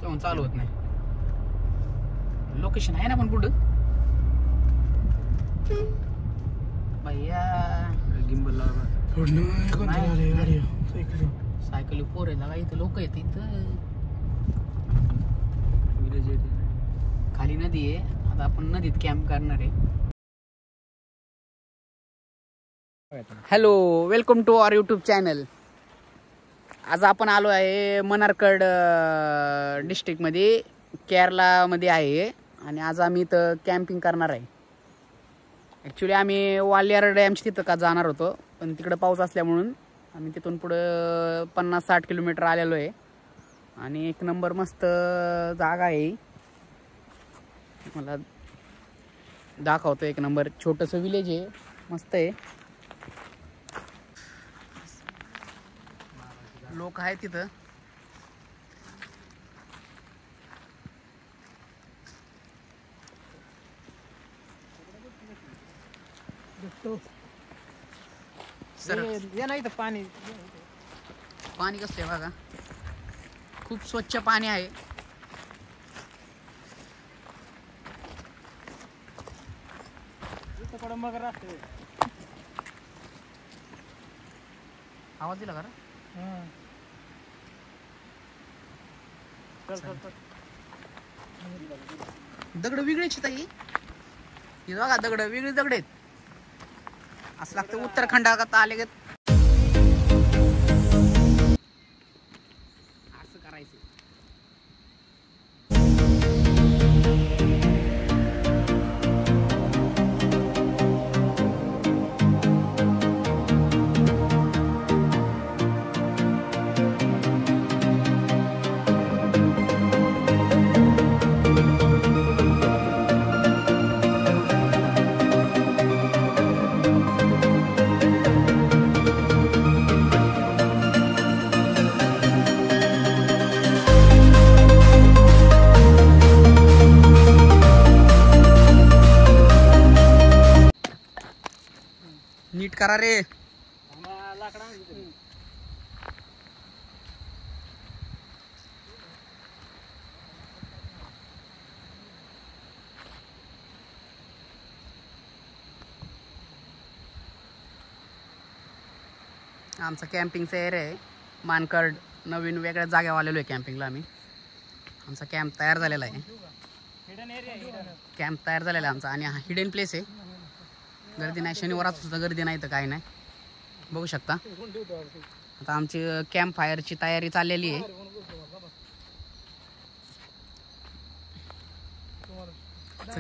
नसल्यामुळे चालू होत नाही. लोकेशन आहे ना पण कुठं भैया गिंबल सायकल पोर आहे ना इथं लोक येत इथं खाली नदी आहे. आता आपण नदीत कॅम्प करणार आहे. Hello welcome to our YouTube channel. आज आपण आलो आहे मन्नारkkad डिस्ट्रिक्ट मध्ये केरला मध्ये आहे आणि आज आम्ही इथं कॅम्पिंग करणार आहे. ॲक्च्युली आम्ही वालियार डॅमच्या तिथं का जाणार होतो पण तिकडं पाऊस असल्यामुळं आम्ही तिथून पुढं 50-60 किलोमीटर आलेलो आहे. आणि एक नंबर मस्त जागा आहे. मला दाखवतो एक नंबर छोटंसं विलेज आहे मस्त आहे. लोक आहेत तिथं. नाही तर पाणी पाणी कसं आहे बघा. खूप स्वच्छ पाणी आहे. मगर असते. आवाज दिला का रे? दगड वेगळीच ताई. हे बघा दगड वेगळी दगड आहेत. असं लागतं उत्तराखंडात आले ग. असं करायचं. नीट करा रे. आमचा कॅम्पिंगचा एरिया आहे. मानकड नवीन वेगळ्या जागेवर आलेलो आहे कॅम्पिंगला आम्ही. आमचा कॅम्प तयार झालेला आहे. कॅम्प तयार झालेला आहे आमचा आणि हा हिडन प्लेस आहे. गर्दी नाही. शनिवारात सुद्धा गर्दी नाही तर काही नाही. बघू शकता. आता आमची कॅम्प फायरची तयारी चाललेली आहे.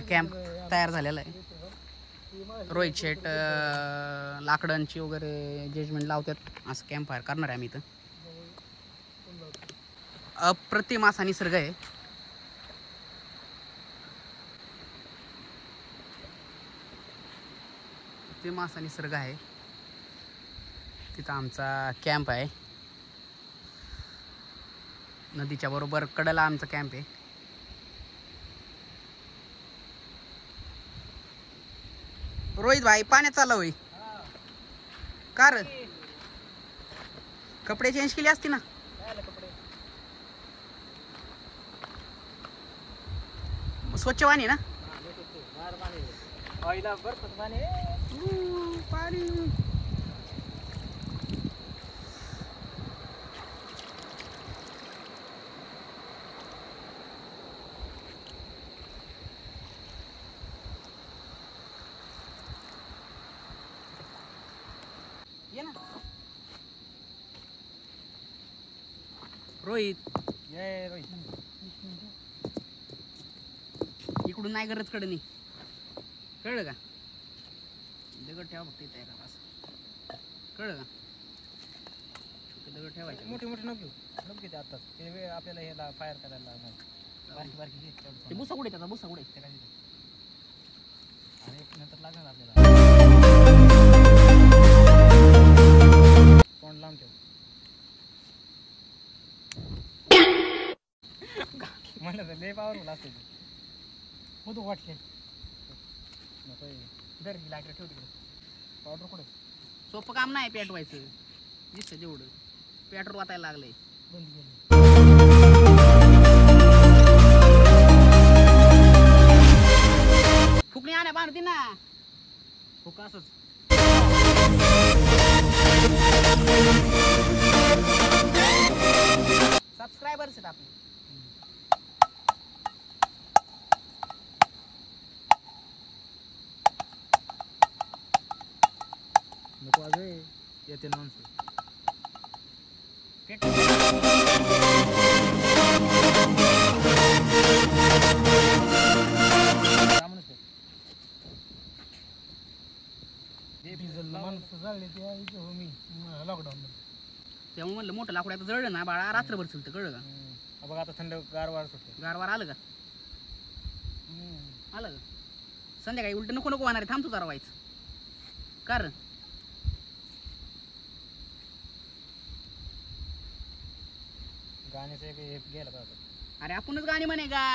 कॅम्प तयार झालेला आहे. रोहित शेट लाकडांची वगैरे जजमेंट लावतात. असं कॅम्प फायर करणार आहे आम्ही इथं. अप्रतिम असा निसर्ग आहे. असा निसर्ग आहे. तिथं आमचा कॅम्प आहे. नदीच्या बरोबर कडेला आमचा कॅम्प आहे. रोहित भाई पाण्यात चालला होई का रे? कपडे चेंज केले असते ना. स्वच्छ पाणी ना. पाणी ये ना रोहित. इकडून नाही गरज कडे नाही. कळलं का? दगड ठेवा फक्त इथे का असं. कळलं का? छोटे दगड ठेवायचे. मोठे मोठे नको नको ते आताच ते वेळ आपल्याला ह्याला फायर करायला बारकी बारकी ते बुसा कुठे त्याचा बुसा कुठे आणि नंतर लागणार आपल्याला. तोंड लावून ठेव. म्हणलं तर लय पावरफुल असते ते. हो तू वाटले नको दर लाईटर ठेव तिकडे. पावडर कुठे? सोपं काम नाही पेटवायचं. दिसतं जेवढं पेट्रोल वाचायला लागलंय. बंद केलं. टाकू. नको आज येते माणसं. लॉकडाऊन त्यामुळे म्हणलं मोठं लाकूड आता जळलं ना बाळा रात्रभर चलतं, कळलं का? बघा आता थंड गारवार सुटते. गारवार आलं का? आलं का? संध्याकाळी उलट नको नको होणार आहे, थांबतो जरा व्हायचं कारण गाण्याचं एक गेलं का? अरे आपणच गाणी म्हणे गा.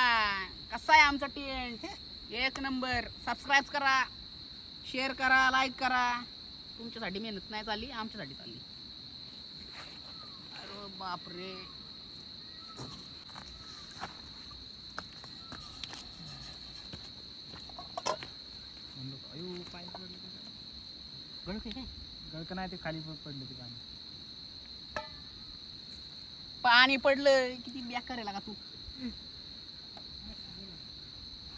कसा आहे आमचा टेंट? एक नंबर. सबस्क्राईब करा, शेअर करा, लाईक करा. तुमच्यासाठी मेहनत नाही चालली, आमच्यासाठी चालली. अरे बापरे. पाय पडले गळके काय? गळकं नाही, ते खाली पडले ते पाणी. पाणी पडलं किती बेकार आहे लागा तू.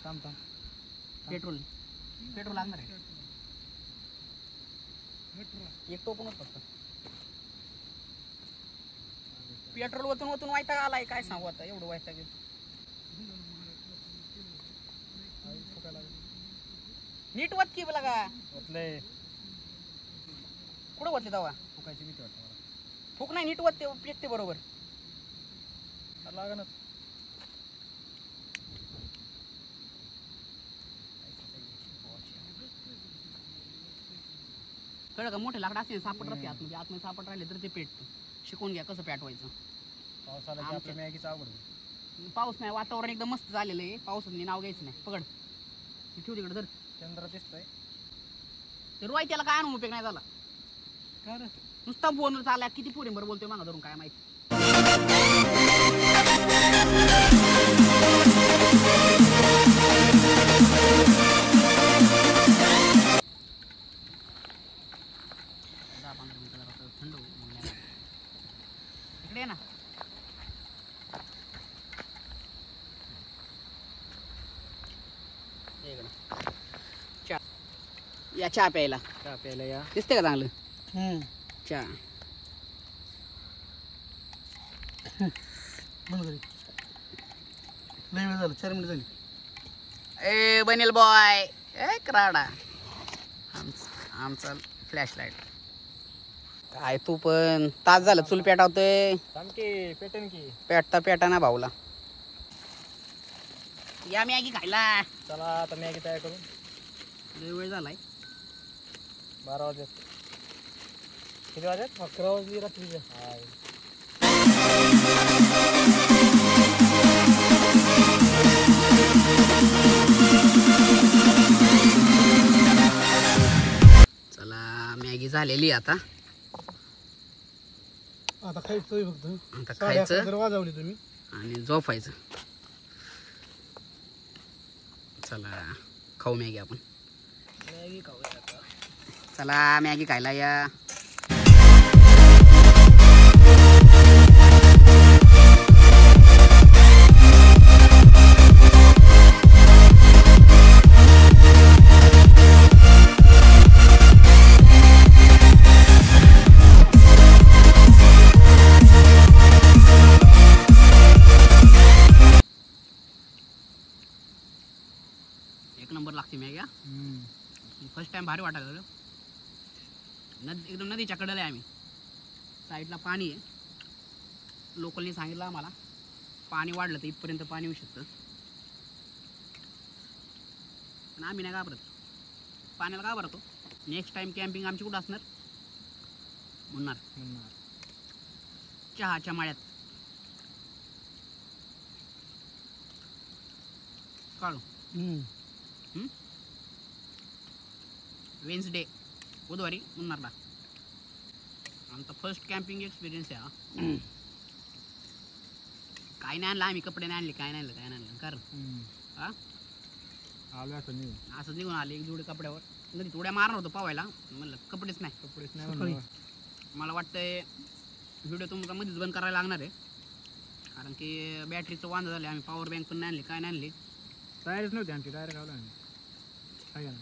थांब थांब. पेट्रोल लागणार आहे. एक टोपणच फक्त. पेट्रोल वतून वतून वैताग आलाय, काय सांगू आता. एवढं वैताग येतो. नीट वत की लागा. ओतले कुठं वतले तवा? फुकायची भीती वाटते मला. फुक नाही, नीट वत, पेटते बरोबर. लागणच. कळलं का? मोठे लाकडं असते सापड राहते आतमध्ये. आतमध्ये सापड राहिले तर ते पेटतं. शिकून घ्या कसं पेटवायचं. पाऊस आला की आपल्या मॅगीचं अवघड. पाऊस नाही, वातावरण एकदम मस्त झालेलं आहे. पावसाचं नाव घ्यायचं नाही. पकड ठेव तिकडे. तर चंद्र दिसतोय ते रोय त्याला काय उपयोग नाही झाला. नुसता बोलून चालला. किती पोरींबरोबर बोलतोय मागं धरून काय माहिती. थंड इकडे ना. या चहा प्यायला. चहा प्यायला या. दिसते का चांगलं? चहा लय वेळ झालं, 4 मिनिट झाली. ए बनेल बॉय. ए कराडा आमचा फ्लॅशलाईट. काय तू पण तास झालं चूल पेटावतोय. पेटन की पेटा ना भाऊला. या मॅगी खायला. चला आता मॅगी तयार करू. लय वेळ झालाय. 12 वाजले. किती वाजले? 11 वाजली रात्रीचे. चला मॅगी झालेली आता. आता खायचं फक्त. आता खायचं वाजवली तुम्ही आणि झोपायचं. चला खाऊ मॅगी आपण. मॅगी खाऊया आता. चला मॅगी खायला या. एक नंबर लागते मॅगी. फर्स्ट टाइम भारी वाटायला. एकदम नदीच्या कडेला आहे आम्ही. साईडला पाणी आहे. लोकलनी सांगितलं आम्हाला पाणी वाढलं तर इथपर्यंत पाणी येऊ शकतं. पण आम्ही नाही घाबरत. पाण्याला घाबरतो. नेक्स्ट टाइम कॅम्पिंग आमची कुठं असणार? म्हणणार चहाच्या माळ्यात. काढू. वेन्सडे बुधवारी मुन्नारला. आमचा फर्स्ट कॅम्पिंग एक्सपिरियन्स आहे हा. काय नाही आणलं आम्ही. कपडे नाही आणले, काय नाही आणलं कारण हा असं निघून आले एक जोडी कपड्यावर. नदी थोड्या मारणार होतो पावायला. म्हणलं कपडेच नाही. मला वाटतंय व्हिडिओ तुमचा मध्येच बंद करायला लागणार आहे. कारण की बॅटरीचं वांदं झालं. आम्ही पॉवर बँक पण नाही आणली, काय नाही आणली. तयारीच नव्हती आमची, डायरेक्ट आलो आम्ही. काय ना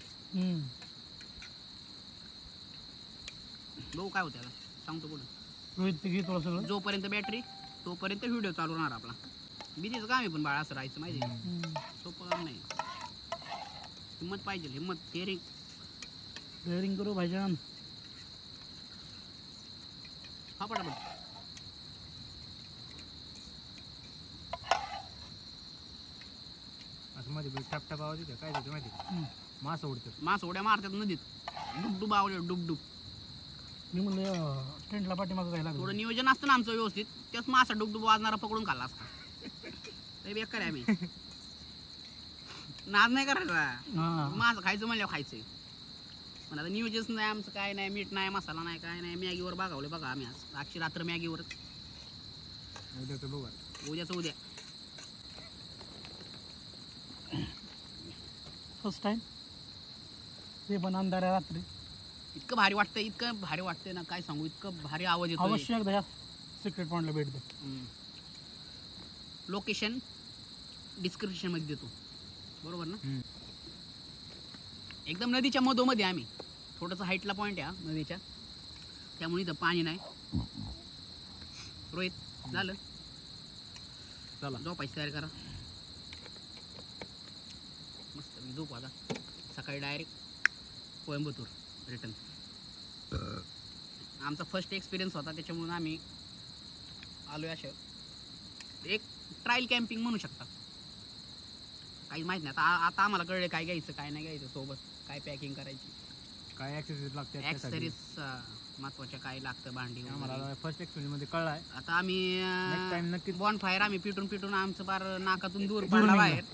बघू काय होतं आता, सांगतो पुढं. रोहित घे थोडं सगळं. जोपर्यंत बॅटरी तोपर्यंत व्हिडिओ चालू राहणार आपला. बिझीचं काम आहे पण बाळा, असं राहायचं माहिती आहे. सोपं काम नाही. हिंमत पाहिजे, हिंमत. डेअरिंग करू भाईजान. हा पटापट. असं मध्ये टप टप आवाज येतो. काय होतं माहिती? मास उडतात. मास उड्या मारतात नदीत. डुबडुब आवडे, डुबडुब. मी म्हणलं टेंटला पाठीमागं जायला लागलं. थोडं नियोजन असतं ना आमचं व्यवस्थित, त्याच मासा डुबडुब वाजणारा पकडून खाल्ला असता. ते बेकार आहे. आम्ही नाद नाही करायचा. मास खायचं म्हणल्यावर खायचंय. पण आता नियोजन नाही आमचं, काय नाही, मीठ नाही, मसाला नाही, काय नाही. मॅगीवर बघावले बघा आम्ही आज. आजची रात्र मॅगीवरच. उद्याचं बघा. उद्याचं उद्या. फर्स्ट टाइम ते पण अंधाऱ्या रात्री. इतकं भारी वाटतंय, इतकं भारी वाटतंय ना, काय सांगू. इतकं भारी आवाज येतो. अवश्य एकदा सिक्रेट पॉइंटला भेट द्या. लोकेशन डिस्क्रिप्शन मध्ये देतो, बरोबर ना. एकदम नदीच्या मधोमध्ये आम्ही. थोडंसं हाईटला पॉईंट आहे नदीच्या, त्यामुळे इथं पाणी नाही. रोहित झालं, चला झोपायची तयारी करा. मस्त झोप आता. सकाळी डायरेक्ट कोयंबतूर रिटर्न. आमचा फर्स्ट एक्सपिरियन्स होता, त्याच्यामुळे आम्ही आलोय. असं एक ट्रायल कॅम्पिंग म्हणू शकता. काही माहित नाही आता आम्हाला कळलं काय घ्यायचं, काय नाही घ्यायचं सोबत, काय पॅकिंग करायची, काय ॲक्सेसरीज लागते. ॲक्सेसरीज महत्वाच्या काय लागतं, भांडी. आम्हाला फर्स्ट एक्सपिरियन्स मध्ये कळलं आहे. आता आम्ही नेक्स्ट टाइम नक्कीच बॉन फायर आम्ही पिटून आमचं बार नाकातून दूर पडला बाहेर.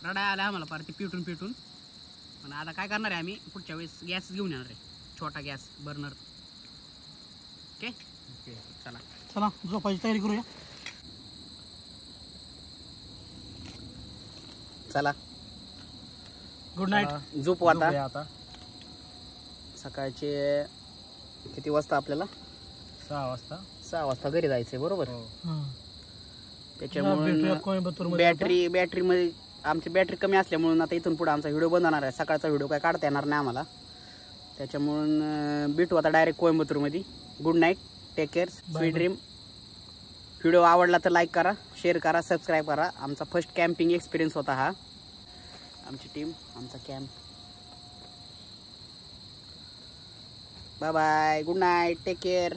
रडाय आला आम्हाला पार ते पिटून. पण आता काय करणार आहे आम्ही, पुढच्या वेळेस गॅस घेऊन येणार आहे, छोटा गॅस बर्नर. ओके चला झोपायची तयारी करूया. चला गुड नाईट. झोपू आता. सकाळचे किती वाजता आपल्याला? 6 वाजता घरी जायचंय, बरोबर. त्याच्यामुळे बॅटरी मध्ये आमची बॅटरी कमी असल्यामुळे आता इथून पुढे आमचा व्हिडिओ बनवणार आहे. सकाळचा व्हिडिओ काय काढता येणार नाही आम्हाला, त्याच्यामुळं भेटू आता डायरेक्ट कोयंबतूरमध्ये. Good night, take care, sweet dream. Video आवडला तर लाईक करा, शेअर करा, सबस्क्राईब करा. आमचा फर्स्ट कॅम्पिंग एक्सपिरियन्स होता हा. आमची टीम, आमचा camp. Bye bye, good night, take care.